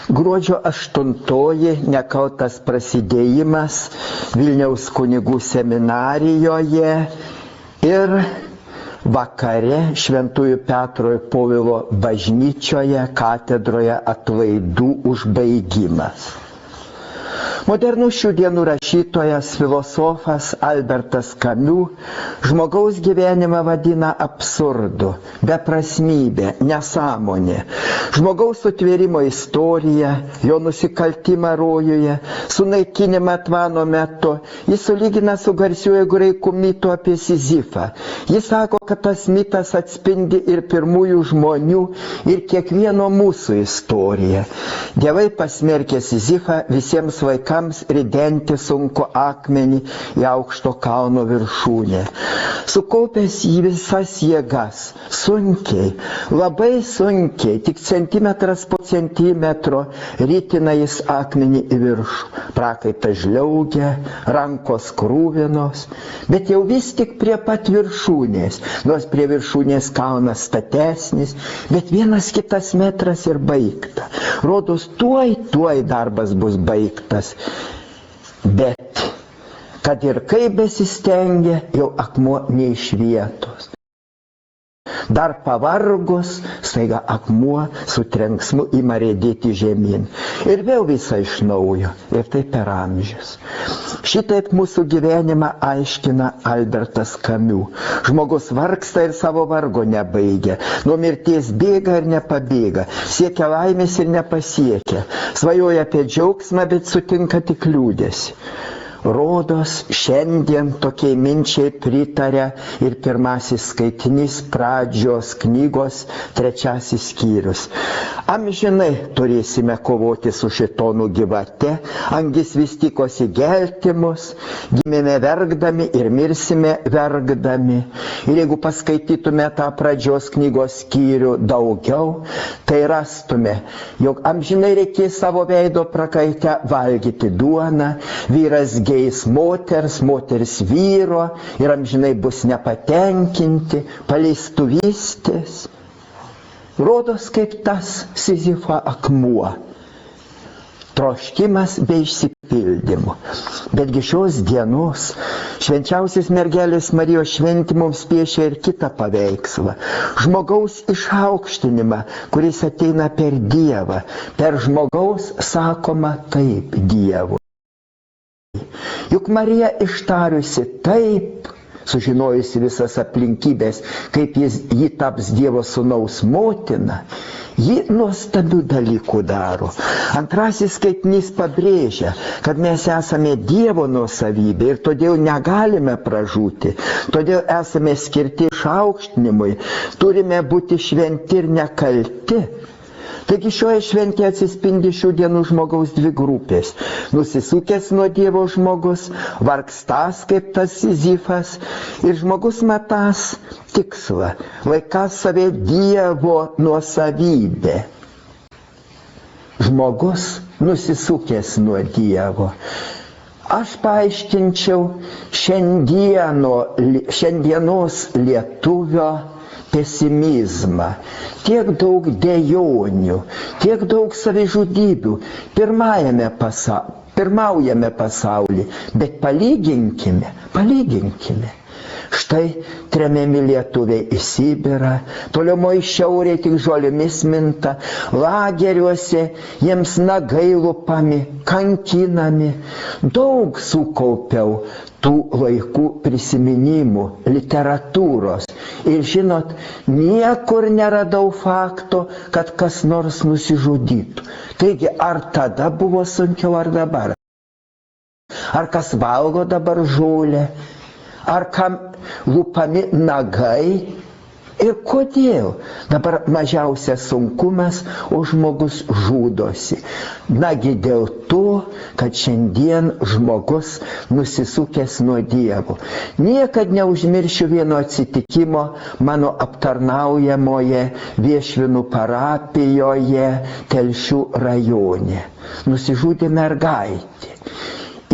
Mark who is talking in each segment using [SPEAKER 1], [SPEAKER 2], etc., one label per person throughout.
[SPEAKER 1] Gruodžio 8 nekaltas prasidėjimas Vilniaus kunigų seminarijoje ir vakare Šventųjų Petro ir Povilo bažnyčioje katedroje atlaidų užbaigimas. Modernus šių dienų rašytojas, filosofas Albertas Camus žmogaus gyvenimą vadina absurdu, beprasmybė, nesąmonė. Žmogaus sutvėrimo istorija, jo nusikaltimą rojuje, sunaikinimą tvano metu, jis sulygina su garsiuoju graikų mitu apie Sizifą. Jis sako, kad tas mitas atspindi ir pirmųjų žmonių, ir kiekvieno mūsų istoriją. Dievai pasmerkė Sizifą visiems vaikams ridenti sunku akmenį į aukšto kalno viršūnę. Sukaupęs į visas jėgas, sunkiai, labai sunkiai, tik centimetras po centimetro, ritina jis akmenį į viršų. Prakaitas žliaugia, rankos krūvinos, bet jau vis tik prie pat viršūnės, nors prie viršūnės kalnas statesnis, bet vienas kitas metras ir baigta. Rodos, tuoj darbas bus baigtas. Bet, kad ir kaip besistengia, jau akmuo ne iš vietos. Dar pavargus, staiga akmuo su trenksmu ima riedėti žemyn. Ir vėl visą iš naujo. Ir tai per amžius. Šitaip mūsų gyvenimą aiškina Albertas Camus. Žmogus vargsta ir savo vargo nebaigia. Nuo mirties bėga ir nepabėga. Siekia laimės ir nepasiekia. Svajoja apie džiaugsmą, bet sutinka tik liūdesį. Rodos, šiandien tokiai minčiai pritarė ir pirmasis skaitinys pradžios knygos 3 skyrius. Amžinai turėsime kovoti su šėtonu gyvate, angis vis tikosi gelti mus, gimėme verkdami ir mirsime verkdami. Ir jeigu paskaitytume tą pradžios knygos skyrių daugiau, tai rastume, jog amžinai reikės savo veido prakaite valgyti duoną, vyras geis moters, moters vyro ir amžinai bus nepatenkinti, paleistuvystės. Rodos kaip tas Sizifo akmuo. Troškimas be išsipildymų. Betgi šios dienos švenčiausios mergelės Marijos šventė mums piešia ir kitą paveikslą. Žmogaus išaukštinimą, kuris ateina per Dievą. Per žmogaus sakoma taip Dievui. Juk Marija ištariusi taip, sužinojusi visas aplinkybės, kaip ji taps Dievo sūnaus motina, ji nuostabių dalykų daro. Antrasis skaitinys pabrėžia, kad mes esame Dievo nuosavybė ir todėl negalime pražūti, todėl esame skirti išaukštinimui, turime būti šventi ir nekalti. Taigi šioje šventėje atsispindi šių dienų žmogaus dvi grupės. Nusisukęs nuo Dievo žmogus, vargstas kaip tas Sizifas ir žmogus matas tikslą, laikas save Dievo nuosavybė. Žmogus nusisukęs nuo Dievo. Aš paaiškinčiau šiandienos lietuvio pesimizmą, tiek daug dejonių, tiek daug savižudybių pirmaujame pasaulyje, bet palyginkime. Štai tremiami lietuviai į Sibirą, tolimoje šiaurėje tik žolėmis minta, lageriuose jiems nagai lupami, kankinami. Daug sukaupiau tų laikų prisiminimų, literatūros. Ir žinot, niekur neradau fakto, kad kas nors nusižudytų. Taigi, ar tada buvo sunkiau, ar dabar? Ar kas valgo dabar žolę? Ar kam lupami nagai? Ir kodėl dabar mažiausias sunkumas, o žmogus žudosi? Nagi dėl to, kad šiandien žmogus nusisukęs nuo Dievo. Niekad neužmiršiu vieno atsitikimo mano aptarnaujamoje Viešvinų parapijoje Telšių rajone. Nusižudė mergaitė.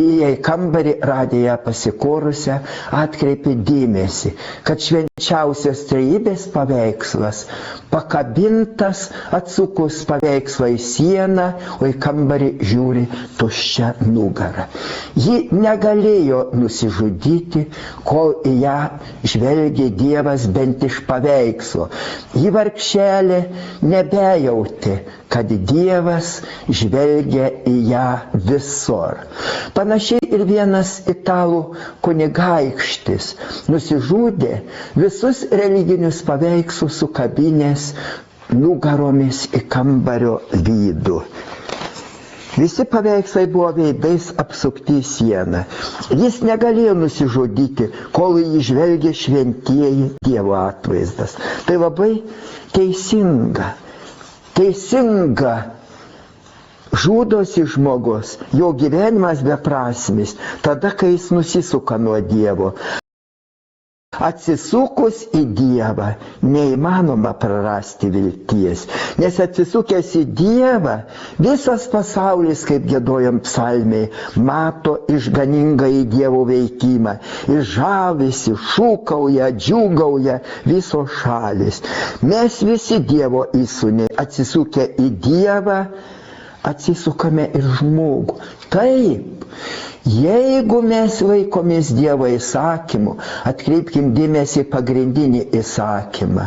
[SPEAKER 1] įėję į kambarį, radę ją pasikorusią, atkreipė dėmesį, kad švenčiausios trejybės paveikslas pakabintas atsukus paveikslą į sieną, o į kambarį žiūri tuščia nugara. Ji negalėjo nusižudyti, kol į ją žvelgė Dievas bent iš paveikslo. Ji vargšelė nebejauti, kad Dievas žvelgia į ją visur. Panašiai ir vienas italų kunigaikštis nusižudė, visus religinius paveikslus sukabinės nugaromis į kambario vidų. Visi paveikslai buvo veidais apsupti į sieną. Jis negalėjo nusižudyti, kol į jį žvelgė šventieji Dievo atvaizdas. Tai labai teisinga. Žudosi žmogus, jo gyvenimas beprasmis, tada, kai jis nusisuka nuo Dievo. Atsisukus į Dievą neįmanoma prarasti vilties, nes atsisukęs į Dievą visas pasaulis, kaip giedojam psalmėje, mato išganingą į Dievo veikimą ir žavisi, šūkauja, džiūgauja visos šalis. Mes visi Dievo įsūniai atsisukę į Dievą, atsisukame ir žmogų. Taip, jeigu mes laikomės Dievo įsakymų, atkreipkim dėmesį pagrindinį įsakymą.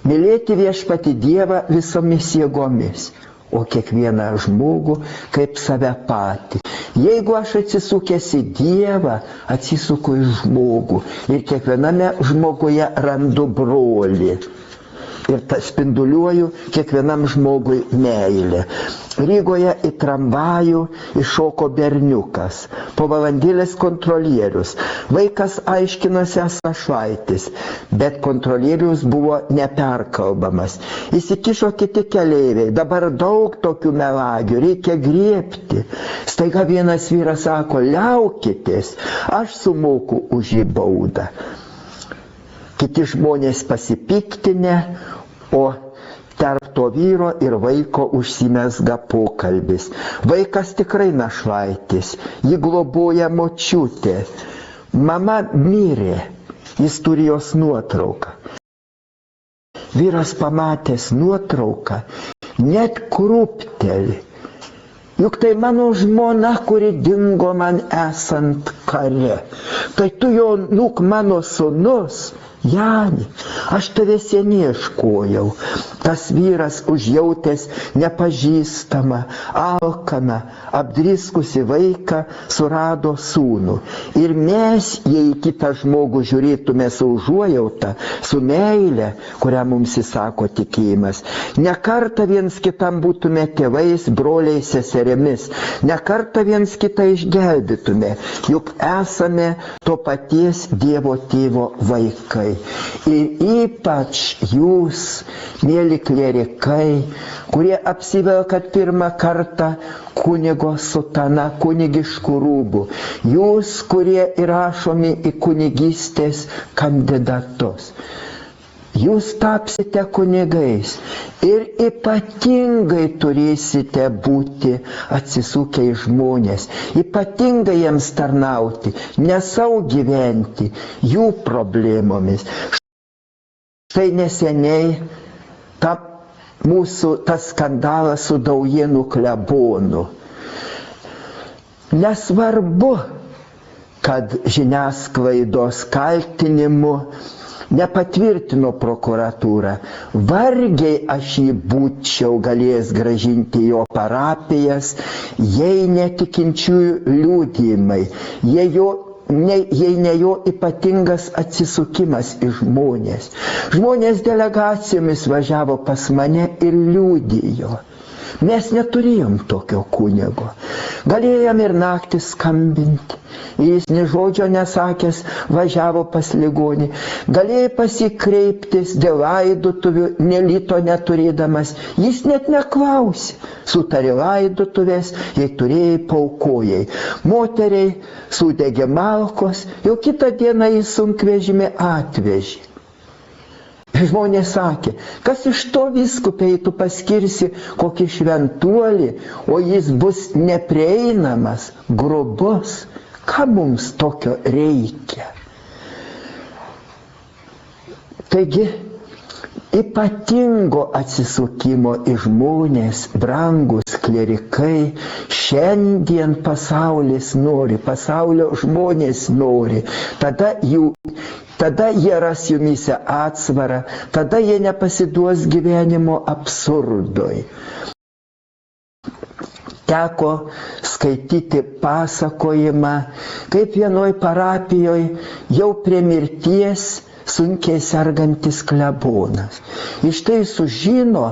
[SPEAKER 1] Mylėti viešpatį Dievą visomis jėgomis, o kiekvieną žmogų kaip save patį. Jeigu aš atsisukęs į Dievą, atsisuku į žmogų ir kiekviename žmoguje randu brolį. Ir spinduliuoju kiekvienam žmogui meilę. Rygoje į tramvajų iššoko berniukas, po valandėlės kontrolierius. Vaikas aiškinosi našlaitis, bet kontrolierius buvo neperkalbamas. Įsikišo kiti keleiviai, dabar daug tokių melagių, reikia griebti. Staiga vienas vyras sako, liaukitės, aš sumoku už jį baudą. Kiti žmonės pasipiktinę, o tarp to vyro ir vaiko užsimezga pokalbis. Vaikas tikrai našlaitis, jį globoja močiutė. Mama mirė, jis turi jos nuotrauką. Vyras pamatęs nuotrauką, net krūpteli. Juk tai mano žmona, kuri dingo man esant kare. Tai tu jau nuk mano sūnus. Jani, aš tave seniai ieškojau. Tas vyras užjautęs nepažįstamą, alkaną, apdriskusi vaiką surado sūnų. Ir mes, jei į kitą žmogų žiūrėtume su užuojauta, su meile, kurią mums įsako tikėjimas, ne kartą viens kitam būtume tėvais, broliais, seserimis, ne kartą viens kitą išgelbėtume, juk esame to paties Dievo tėvo vaikai. Ir ypač jūs, mėly klierikai, kurie apsivelkat pirmą kartą kunigo sutana, kunigiškų rūbų, jūs, kurie įrašomi į kunigystės kandidatus. Jūs tapsite kunigais ir ypatingai turėsite būti atsisukę į žmonės, ypatingai jiems tarnauti, ne savo gyventi, jų problemomis. Štai neseniai tas skandalas su Daujėnų klebonu. Nesvarbu, kad žiniasklaidos kaltinimu nepatvirtino prokuratūra. Vargiai aš jį būčiau galėjęs gražinti jo parapijas, jei netikinčiųjų liudijimai, jei ne jo ypatingas atsisukimas į žmonės. Žmonės delegacijomis važiavo pas mane ir liudijo. Mes neturėjom tokio kunigo. Galėjom ir naktį skambinti. Jis nė žodžio nesakęs važiavo pas ligonį. Galėjai pasikreiptis dėl laidotuvių, nė lito neturėdamas. Jis net neklausė. Sutarė laidotuvės, jei turėjai, paukojai. Moteriai sudegė malkos, jau kitą dieną į sunkvežimį atvežė. Žmonės sakė, kas iš to vyskupai tu paskirsi kokį šventuolį, o jis bus neprieinamas, grubus. Ką mums tokio reikia? Taigi, ypatingo atsisukimo į žmonės, brangus klierikai, šiandien pasaulis nori, pasaulio žmonės nori, tada jie ras jumyse atsvarą, tada jie nepasiduos gyvenimo absurdui. Teko skaityti pasakojimą, kaip vienoj parapijoje jau prie mirties sunkiai sergantis klebonas. Iš tai sužino,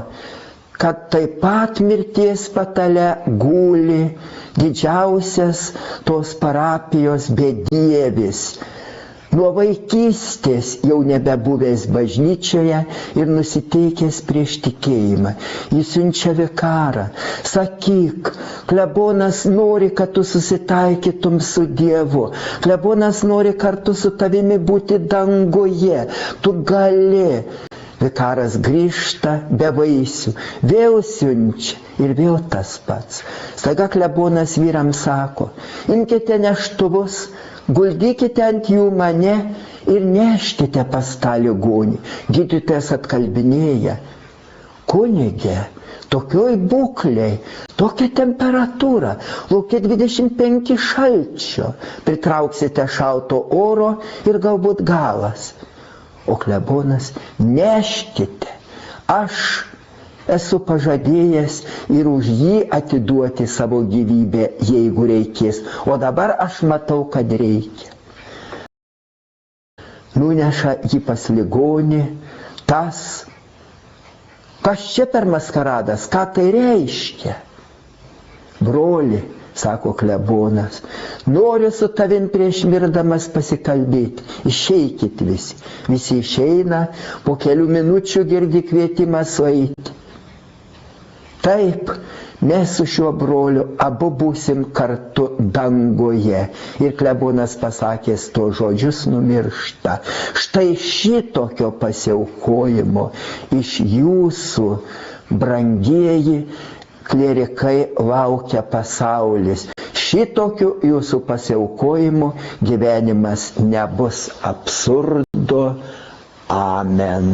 [SPEAKER 1] kad taip pat mirties patale guli didžiausias tos parapijos bedievis. Nuo vaikystės jau nebebuvęs bažnyčioje ir nusiteikęs prieš tikėjimą. Jis siunčia vikarą. Sakyk, klebonas nori, kad tu susitaikytum su Dievu. Klebonas nori kartu su tavimi būti danguje. Tu gali. Vikaras grįžta be vaisių. Vėl siunčia ir vėl tas pats. Staiga klebonas vyrams sako, imkite neštuvus, guldykite ant jų mane ir neškite pas tą ligonį. Gydytojas atkalbinėja, kunige, tokioj būklei, tokia temperatūra, laukia 25 šalčio, pritrauksite šalto oro ir galbūt galas. O klebonas, neškite, aš esu pažadėjęs ir už jį atiduoti savo gyvybę, jeigu reikės. O dabar aš matau, kad reikia. Nuneša jį pas ligonį, tas, kas čia per maskaradas, ką tai reiškia? Broli, sako klebonas, noriu su tavim prieš mirdamas pasikalbėti. Išeikit visi. Visi išeina, po kelių minučių girdi kvietimą sueiti. Taip, mes su šiuo broliu abu būsim kartu danguje. Ir klebonas pasakęs to žodžius numiršta. Štai šitokio pasiaukojimo iš jūsų, brangieji klierikai, laukia pasaulis. Šitokiu jūsų pasiaukojimu gyvenimas nebus absurdo. Amen.